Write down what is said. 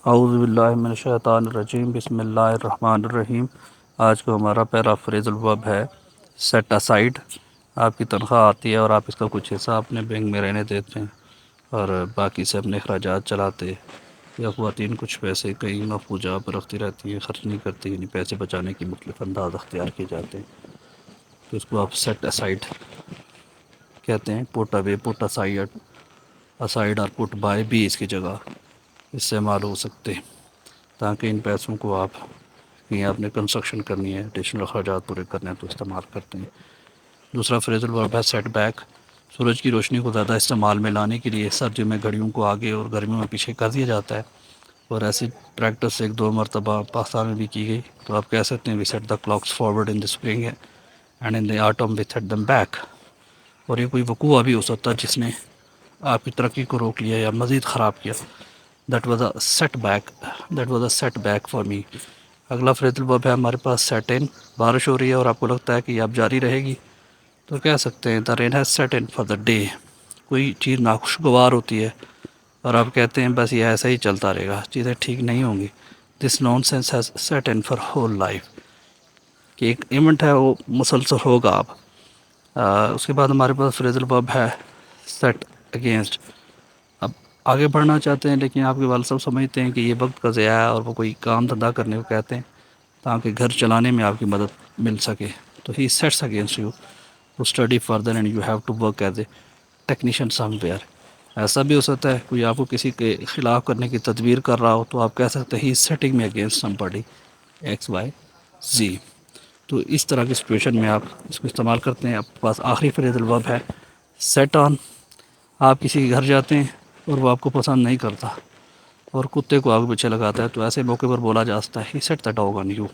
اعوذ باللہ من الشیطان الرجیم، بسم اللہ الرحمن الرحیم۔ آج کا ہمارا پہلا فریز الورب ہے سیٹ اسائیڈ۔ آپ کی تنخواہ آتی ہے اور آپ اس کا کچھ حصہ اپنے بینک میں رہنے دیتے ہیں اور باقی سے اپنے اخراجات چلاتے، یا خواتین کچھ پیسے کئی مفروضہ پر رکھتی رہتی ہیں، خرچ نہیں کرتی، یعنی پیسے بچانے کی مختلف انداز اختیار کیے جاتے ہیں، تو اس کو آپ سیٹ اسائیڈ کہتے ہیں۔ پٹ اوے، پٹ اسائیڈ، اسائیڈ اور پٹ بائی بھی اس کی جگہ استعمال ہو سکتے ہیں، تاکہ ان پیسوں کو آپ کہیں آپ نے کنسٹرکشن کرنی ہے، ایڈیشنل اخراجات پورے کرنے ہیں تو استعمال کرتے ہیں۔ دوسرا فریزل ورب ہے سیٹ بیک۔ سورج کی روشنی کو زیادہ استعمال میں لانے کے لیے سردیوں میں گھڑیوں کو آگے اور گرمیوں میں پیچھے کر دیا جاتا ہے، اور ایسی پریکٹس ایک دو مرتبہ پاکستان میں بھی کی گئی، تو آپ کہہ سکتے ہیں we set the clocks forward in the spring and in the autumn we set them back. اور یہ کوئی وقوع بھی ہو سکتا ہے جس نے آپ کی ترقی کو روک لیا یا مزید خراب کیا۔ That was a setback, that was a setback for me. اگلا فریزل ورب ہے ہمارے پاس سیٹ ان۔ بارش ہو رہی ہے اور آپ کو لگتا ہے کہ یہ اب جاری رہے گی، تو کہہ سکتے ہیں the rain has set in for the day. کوئی چیز ناخوشگوار ہوتی ہے اور آپ کہتے ہیں بس یہ ایسا ہی چلتا رہے گا، چیزیں ٹھیک نہیں ہوں گی۔ This nonsense has set in for whole life, کہ ایک ایونٹ ہے وہ مسلسل ہوگا اب۔ اس کے بعد ہمارے پاس فریزل ورب ہے سیٹ اگینسٹ۔ اب آگے بڑھنا چاہتے ہیں لیکن آپ کے والد صاحب سمجھتے ہیں کہ یہ وقت کا ضیاع ہے اور وہ کوئی کام دھندا کرنے کو کہتے ہیں تاکہ گھر چلانے میں آپ کی مدد مل سکے، تو he sets against you to study further and you have to work as a technician somewhere. ایسا بھی ہو سکتا ہے کوئی آپ کو کسی کے خلاف کرنے کی تدبیر کر رہا ہو، تو آپ کہہ سکتے ہیں he setting in against somebody X Y Z. تو اس طرح کی سچویشن میں آپ اس کو استعمال کرتے ہیں۔ آپ کے پاس آخری فریزل ورب ہے سیٹ آن۔ آپ کسی کے گھر جاتے ہیں اور وہ آپ کو پسند نہیں کرتا اور کتے کو آگ پیچھے لگاتا ہے، تو ایسے موقع پر بولا جا سکتا ہے he set the dog on you.